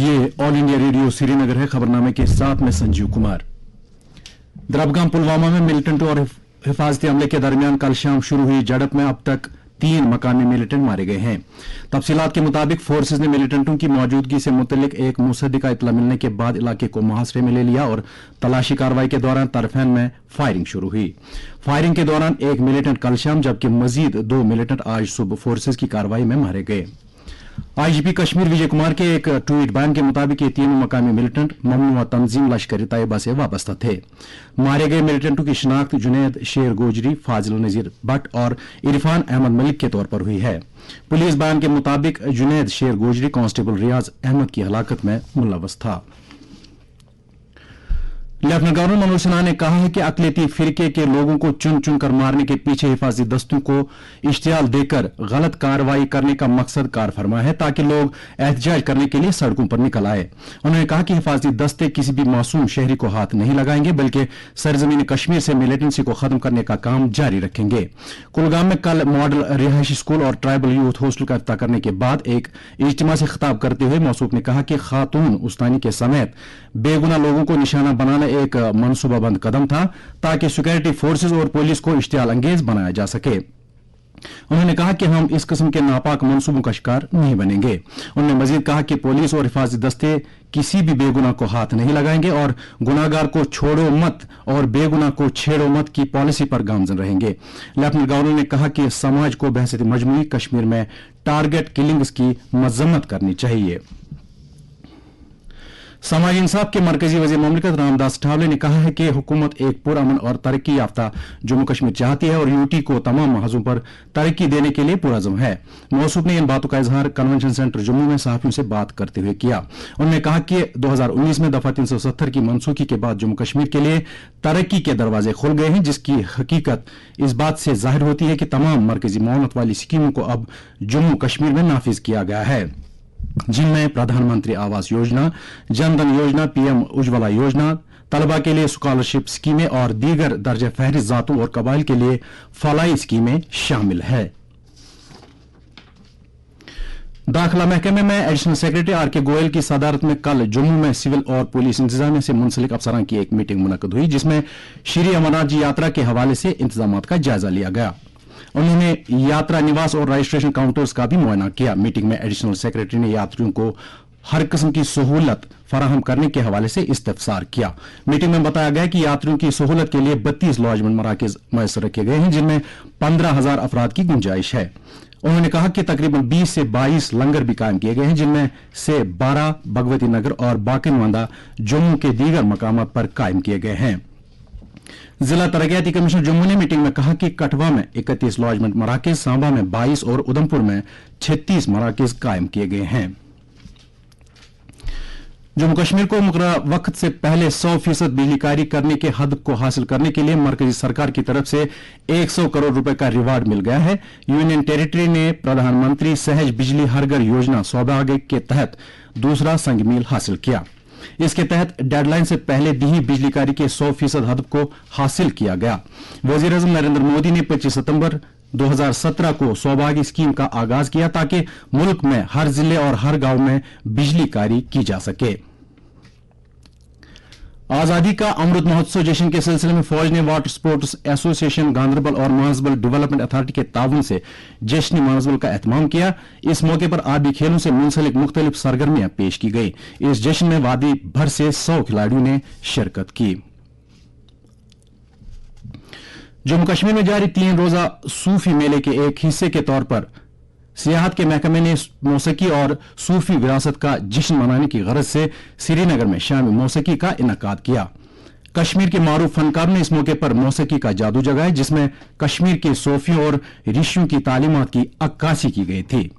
ये all India radio Srinagar है। खबरनामे के साथ में संजीव कुमार। द्रबगाम पुलवामा में मिलिटेंटों और हिफाजती अमले के दरमियान कल शाम शुरू हुई झड़प में अब तक 3 मकामी मिलिटेंट मारे गए हैं। तफसीलात के मुताबिक फोर्सेज ने मिलिटेंटों की मौजूदगी से मुतल्लिक एक मुसद्दी का इत्तला मिलने के बाद इलाके को मुहासरे में ले लिया और तलाशी कार्रवाई के दौरान तरफैन में फायरिंग शुरू हुई। फायरिंग के दौरान एक मिलिटेंट कल शाम जबकि मजीद 2 मिलिटेंट आज सुबह फोर्सेज की कार्रवाई में मारे गए। आईजीपी कश्मीर विजय कुमार के एक ट्वीट बयान के मुताबिक ये तीनों मकामी मिलिटेंट ममनुआ तंजीम लश्कर तैयबा से वाबस्ता थे। मारे गए मिलिटेंटों की शिनाख्त जुनैद शेर गोजरी, फाजिल नजीर भट्ट और इरफान अहमद मलिक के तौर पर हुई है। पुलिस बयान के मुताबिक जुनैद शेर गोजरी कांस्टेबल रियाज अहमद की हलाकत में मुलव्वस था। लेफ्टिनेंट गवर्नर मनोज सिन्हा ने कहा है कि अकलियती फिरके के लोगों को चुन चुन कर मारने के पीछे हिफाजती दस्तों को इश्तियाल देकर गलत कार्रवाई करने का मकसद कार फरमा है ताकि लोग एहतजाज करने के लिए सड़कों पर निकल आए। उन्होंने कहा कि हिफाजती दस्ते किसी भी मासूम शहरी को हाथ नहीं लगाएंगे बल्कि सरजमीन कश्मीर से मिलिटेंसी को खत्म करने का काम जारी रखेंगे। कुलगाम में कल मॉडल रिहायशी स्कूल और ट्राइबल यूथ हॉस्टल का इफ्तिताह करने के बाद एक इज्तिमा से खिताब करते हुए मौसूफ ने कहा कि खातून उस्तानी के समेत बेगुनाह लोगों को निशाना बनाना एक मनसूबाबंद कदम था ताकि सिक्योरिटी फोर्सेज और पुलिस को इश्तियाल अंगेज बनाया जा सके। उन्होंने कहा कि हम इस किस्म के नापाक मंसूबों का शिकार नहीं बनेंगे। उन्होंने मजीद कहा कि पुलिस और हिफाजती दस्ते किसी भी बेगुनाह को हाथ नहीं लगाएंगे और गुनाहगार को छोड़ो मत और बेगुनाह को छेड़ो मत की पॉलिसी पर गामजन रहेंगे। लेफ्टिनेंट गवर्नर ने कहा कि समाज को बहसत मजमूई कश्मीर में टारगेट किलिंग्स की मजम्मत करनी चाहिए। समाजी इंसाफ के मरकजी वजीर ममलिकत रामदास अठावले ने कहा है कि हुकूमत एक पुरअमन और तरक्की याफ्ता जम्मू कश्मीर चाहती है और यूटी को तमाम महाजों पर तरक्की देने के लिए पुरअज़्म है। मौसूफ ने इन बातों का इजहार कन्वेंशन सेंटर जम्मू में सहाफियों से बात करते हुए किया। उन्होंने कहा कि 2019 में दफा 370 की मनसूखी के बाद जम्मू कश्मीर के लिए तरक्की के दरवाजे खुल गए हैं, जिसकी हकीकत इस बात से जाहिर होती है कि तमाम मरकजी मौनत वाली स्कीमों को अब जम्मू कश्मीर में नाफिज किया गया है, जिनमें प्रधानमंत्री आवास योजना, जनधन योजना, पीएम उज्ज्वला योजना, तलबा के लिए स्कॉलरशिप स्कीमें और दीगर दर्ज फहरिस्त जातों और कबाइल के लिए फलाई स्कीमें शामिल है। दाखिला महकमे में एडिशनल सेक्रेटरी आर के गोयल की सदारत में कल जम्मू में सिविल और पुलिस इंतजामिया से मुंसलिक अफसरान की एक मीटिंग मुनक्कद हुई, जिसमें श्री अमरनाथ जी यात्रा के हवाले से इंतजामात का जायजा लिया गया। उन्होंने यात्रा निवास और रजिस्ट्रेशन काउंटर्स का भी मुआयना किया। मीटिंग में एडिशनल सेक्रेटरी ने यात्रियों को हर किस्म की सहूलत फराहम करने के हवाले से इस्तफसार किया। मीटिंग में बताया गया कि यात्रियों की सहूलत के लिए 32 लॉजमेंट मराकज मैसर रखे गए हैं, जिनमें 15,000 अफराद की गुंजाइश है। उन्होंने कहा कि तकरीबन 20 से 22 लंगर भी कायम किए गए हैं, जिनमें से 12 भगवती नगर और बाकिनवांदा जम्मू के दीगर मकामात पर कायम किए गए हैं। जिला तरक्याती कमिश्नर जम्मू ने मीटिंग में कहा कि कठवा में 31 लॉजमेंट मराकज, सांबा में 22 और उधमपुर में 36 मराकज कायम किए गए हैं। जम्मू कश्मीर को मुकर्रर वक्त से पहले 100% बिजलीकारी करने के हद को हासिल करने के लिए मरकजी सरकार की तरफ से 100 करोड़ रुपए का रिवार्ड मिल गया है। यूनियन टेरिटरी ने प्रधानमंत्री सहज बिजली हर घर योजना सौभाग्य के तहत दूसरा संगमील हासिल किया। इसके तहत डेडलाइन से पहले दी ही बिजलीकारी के 100% हद को हासिल किया गया। वजीर आज़म नरेंद्र मोदी ने 25 सितंबर 2017 को सौभाग्य स्कीम का आगाज किया ताकि मुल्क में हर जिले और हर गांव में बिजलीकारी की जा सके। आजादी का अमृत महोत्सव जश्न के सिलसिले में फौज ने वाटर स्पोर्ट्स एसोसिएशन गांधरबल और मानसबल डेवलपमेंट अथॉरिटी के ताउन से जश्न मानसबल का एहतमाम किया। इस मौके पर आबी खेलों से मुंसलिक मुख्तलिफ सरगर्मियां पेश की गई। इस जश्न में वादी भर से 100 खिलाड़ियों ने शिरकत की। जम्मू कश्मीर में जारी 3 रोजा सूफी मेले के एक हिस्से के तौर पर सियाहत के महकमे ने मौसीकी और सूफी विरासत का जश्न मनाने की गरज से श्रीनगर में शामी मौसीकी का इनकाद किया। कश्मीर के मारूफ फनकारों ने इस मौके पर मौसीकी का जादू जगाया, जिसमें कश्मीर के सूफियों और ऋषियों की तालीमात की अक्कासी की गई थी।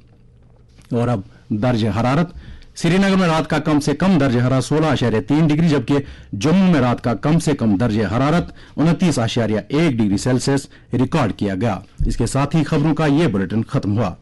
और अब दर्ज हरारत श्रीनगर में रात का कम से कम दर्ज हरारत 16.3 डिग्री, जबकि जम्मू में रात का कम से कम दर्ज हरारत 29.1 डिग्री सेल्सियस रिकॉर्ड किया गया। इसके साथ ही खबरों का ये बुलेटिन खत्म हुआ।